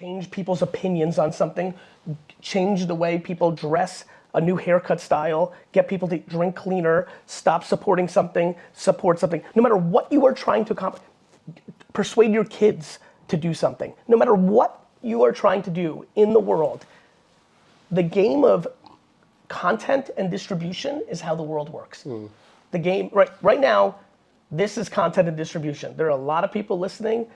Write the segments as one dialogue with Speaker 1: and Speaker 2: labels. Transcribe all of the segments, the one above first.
Speaker 1: change people's opinions on something, change the way people dress, a new haircut style, get people to drink cleaner, stop supporting something, support something. No matter what you are trying to accomplish, persuade your kids to do something. No matter what you are trying to do in the world, the game of content and distribution is how the world works. The game, right now, this is content and distribution. There are a lot of people listening,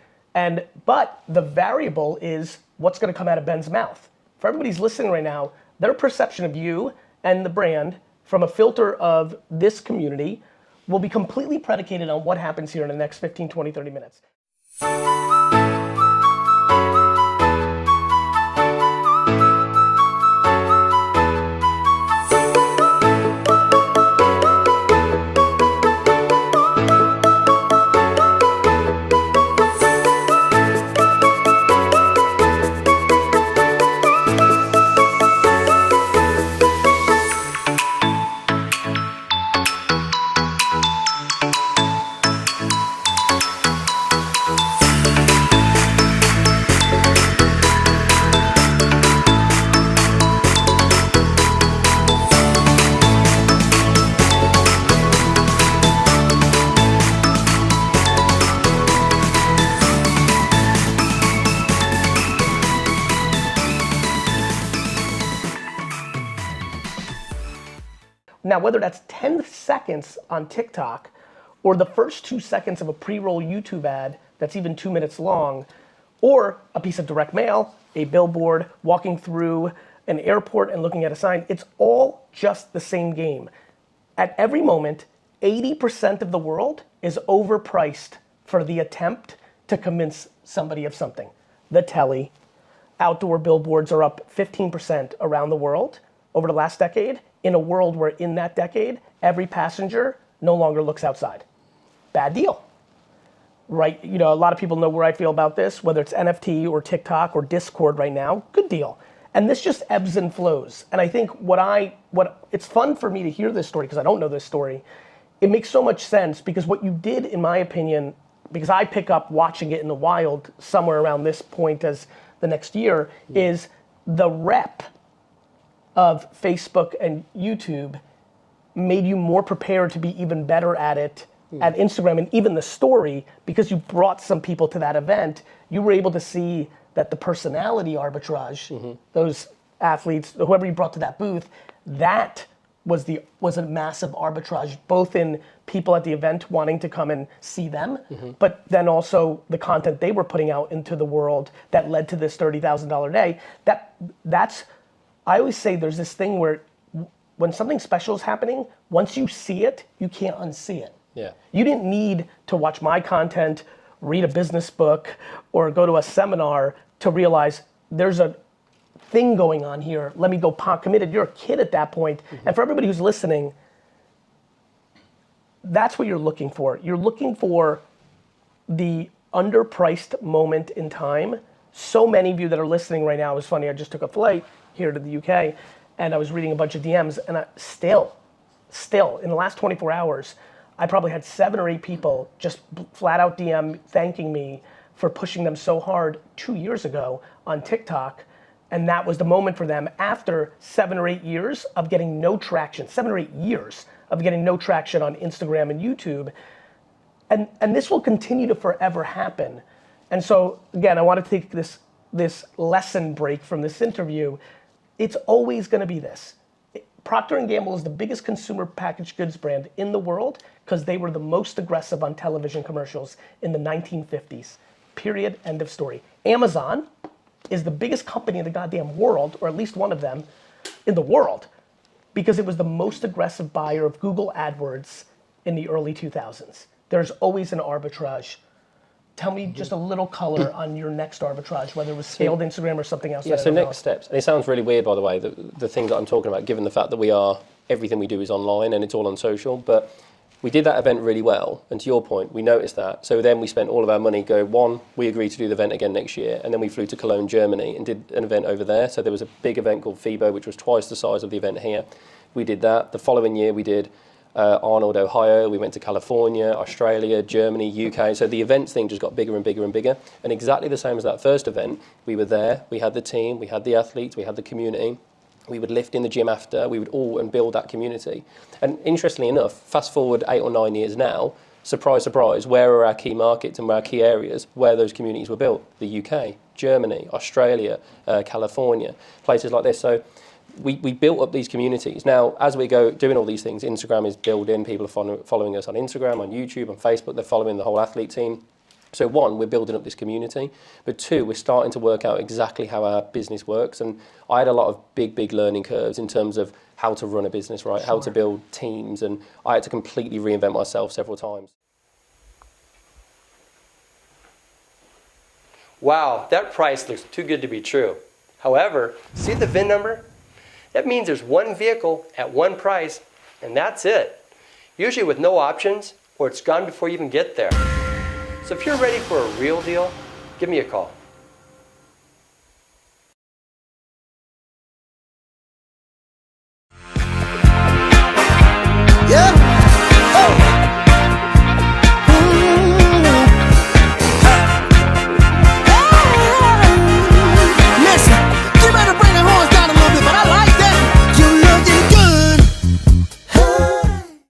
Speaker 1: but the variable is what's gonna come out of Ben's mouth. For everybody who's listening right now, their perception of you and the brand from a filter of this community will be completely predicated on what happens here in the next 15, 20, 30 minutes. Now, whether that's 10 seconds on TikTok or the first 2 seconds of a pre-roll YouTube ad that's even 2 minutes long, or a piece of direct mail, a billboard, walking through an airport and looking at a sign, it's all just the same game. At every moment, 80% of the world is overpriced for the attempt to convince somebody of something. The telly, outdoor billboards are up 15% around the world over the last decade, in a world where in that decade, every passenger no longer looks outside. Bad deal, right? You know, a lot of people know where I feel about this, whether it's NFT or TikTok or Discord right now, good deal. And this just ebbs and flows. And I think it's fun for me to hear this story because I don't know this story. It makes so much sense because what you did, in my opinion, because I pick up watching it in the wild somewhere around this point as the next year, is the rep of Facebook and YouTube made you more prepared to be even better at it at Instagram, and even the story, because you brought some people to that event, you were able to see that the personality arbitrage, those athletes, whoever you brought to that booth, that was a massive arbitrage, both in people at the event wanting to come and see them, but then also the content they were putting out into the world that led to this $30,000 day. That's I always say there's this thing where when something special is happening, once you see it, you can't unsee it.
Speaker 2: Yeah.
Speaker 1: You didn't need to watch my content, read a business book, or go to a seminar to realize there's a thing going on here. Let me go committed. You're a kid at that point. And for everybody who's listening, that's what you're looking for. You're looking for the underpriced moment in time. So many of you that are listening right now, it was funny, I just took a flight here to the UK, and I was reading a bunch of DMs, and still, in the last 24 hours, I probably had 7 or 8 people just flat out DM thanking me for pushing them so hard 2 years ago on TikTok, and that was the moment for them after 7 or 8 years of getting no traction, 7 or 8 years of getting no traction on Instagram and YouTube, and this will continue to forever happen. And so, again, I want to take this lesson break from this interview. It's always going to be this. Procter & Gamble is the biggest consumer packaged goods brand in the world because they were the most aggressive on television commercials in the 1950s. Period, end of story. Amazon is the biggest company in the goddamn world, or at least one of them in the world, because it was the most aggressive buyer of Google AdWords in the early 2000s. There's always an arbitrage. Tell me just a little color on your next arbitrage, whether it was scaled Instagram or something else.
Speaker 2: Yeah, so next steps. And it sounds really weird, by the way, the thing that I'm talking about, given the fact that everything we do is online and it's all on social. But we did that event really well. And to your point, we noticed that. So then we spent all of our money we agreed to do the event again next year. And then we flew to Cologne, Germany and did an event over there. So there was a big event called FIBO, which was twice the size of the event here. We did that. The following year we did Arnold, Ohio. We went to California, Australia, Germany, UK. So the events thing just got bigger and bigger and bigger. And exactly the same as that first event, we were there, we had the team, we had the athletes, we had the community. We would lift in the gym after, we would all and build that community. And interestingly enough, fast forward 8 or 9 years now, surprise, surprise, where are our key markets and where our key areas where those communities were built? The UK, Germany, Australia, California, places like this. So we built up these communities. Now, as we go doing all these things, Instagram is building, people are following us on Instagram, on YouTube, on Facebook, they're following the whole athlete team. So one, we're building up this community, but two, we're starting to work out exactly how our business works. And I had a lot of big learning curves in terms of how to run a business, right? Sure. How to build teams, and I had to completely reinvent myself several times.
Speaker 3: Wow, that price looks too good to be true. However, see the VIN number? That means there's one vehicle at one price, and that's it. Usually with no options, or it's gone before you even get there. So if you're ready for a real deal, give me a call.